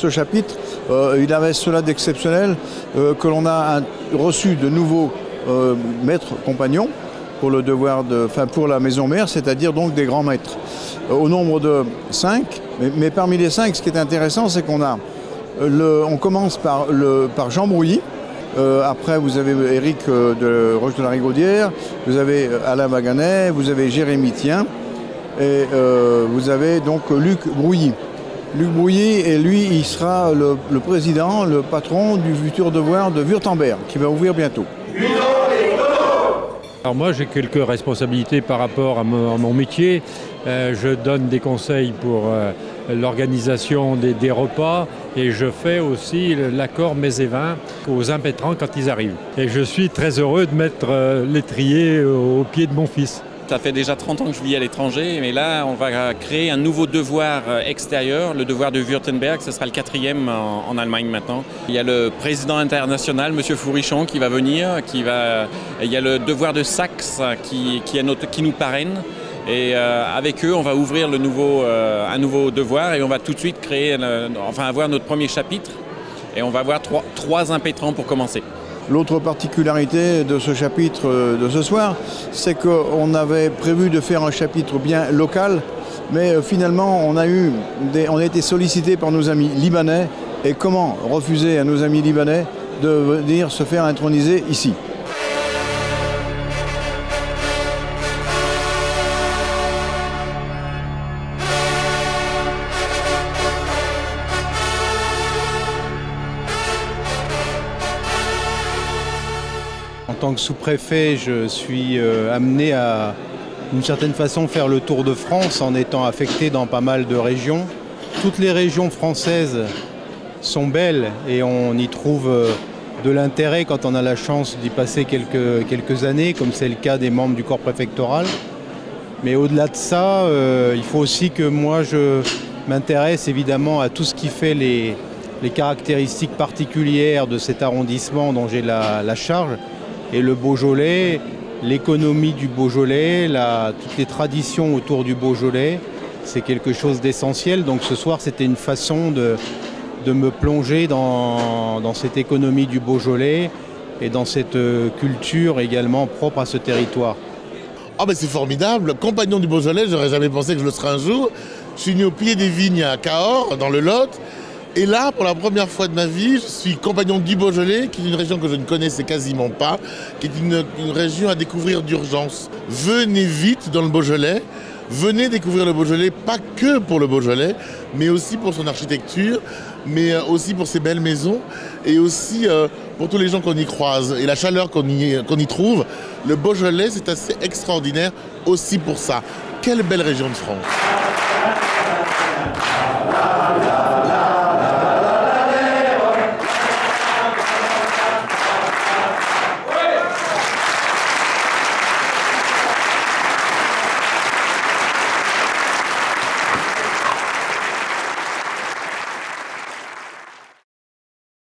ce chapitre, il avait cela d'exceptionnel que l'on a reçu de nouveaux maîtres compagnons pour le devoir pour la maison mère, c'est-à-dire donc des grands maîtres, au nombre de 5. Mais parmi les 5, ce qui est intéressant, c'est on commence par Jean Brouilly. Après, vous avez Éric de Roche de la Rigaudière, vous avez Alain Vaganet, vous avez Jérémy Thien et vous avez donc Luc Brouilly. Luc Brouilly, et lui, il sera le président, le patron du futur devoir de Wurtemberg, qui va ouvrir bientôt. Alors moi, j'ai quelques responsabilités par rapport à mon métier. Je donne des conseils pour l'organisation des repas et je fais aussi l'accord mets et vins aux impétrants quand ils arrivent. Et je suis très heureux de mettre l'étrier au pied de mon fils. Ça fait déjà 30 ans que je vis à l'étranger, mais là, on va créer un nouveau devoir extérieur, le devoir de Wurtemberg. Ce sera le 4e en Allemagne maintenant. Il y a le président international, M. Fourrichon, qui va venir. Il y a le devoir de Saxe qui nous parraine. Et avec eux, on va ouvrir un nouveau devoir et on va tout de suite avoir notre premier chapitre. Et on va avoir trois impétrants pour commencer. L'autre particularité de ce chapitre de ce soir, c'est qu'on avait prévu de faire un chapitre bien local, mais finalement on a été sollicité par nos amis libanais, et comment refuser à nos amis libanais de venir se faire introniser ici? En tant que sous-préfet, je suis amené à, d'une certaine façon, faire le tour de France en étant affecté dans pas mal de régions. Toutes les régions françaises sont belles et on y trouve de l'intérêt quand on a la chance d'y passer quelques années, comme c'est le cas des membres du corps préfectoral. Mais au-delà de ça, il faut aussi que moi je m'intéresse évidemment à tout ce qui fait les caractéristiques particulières de cet arrondissement dont j'ai la charge. Et le Beaujolais, l'économie du Beaujolais, toutes les traditions autour du Beaujolais, c'est quelque chose d'essentiel. Donc ce soir, c'était une façon de me plonger dans cette économie du Beaujolais et dans cette culture également propre à ce territoire. Oh ben c'est formidable, compagnon du Beaujolais, j'aurais jamais pensé que je le serais un jour. Je suis né au pied des vignes à Cahors, dans le Lot. Et là, pour la première fois de ma vie, je suis compagnon du Beaujolais, qui est une région que je ne connaissais quasiment pas, qui est une région à découvrir d'urgence. Venez vite dans le Beaujolais, venez découvrir le Beaujolais, pas que pour le Beaujolais, mais aussi pour son architecture, mais aussi pour ses belles maisons, et aussi pour tous les gens qu'on y croise, et la chaleur qu'on y trouve. Le Beaujolais, c'est assez extraordinaire aussi pour ça. Quelle belle région de France!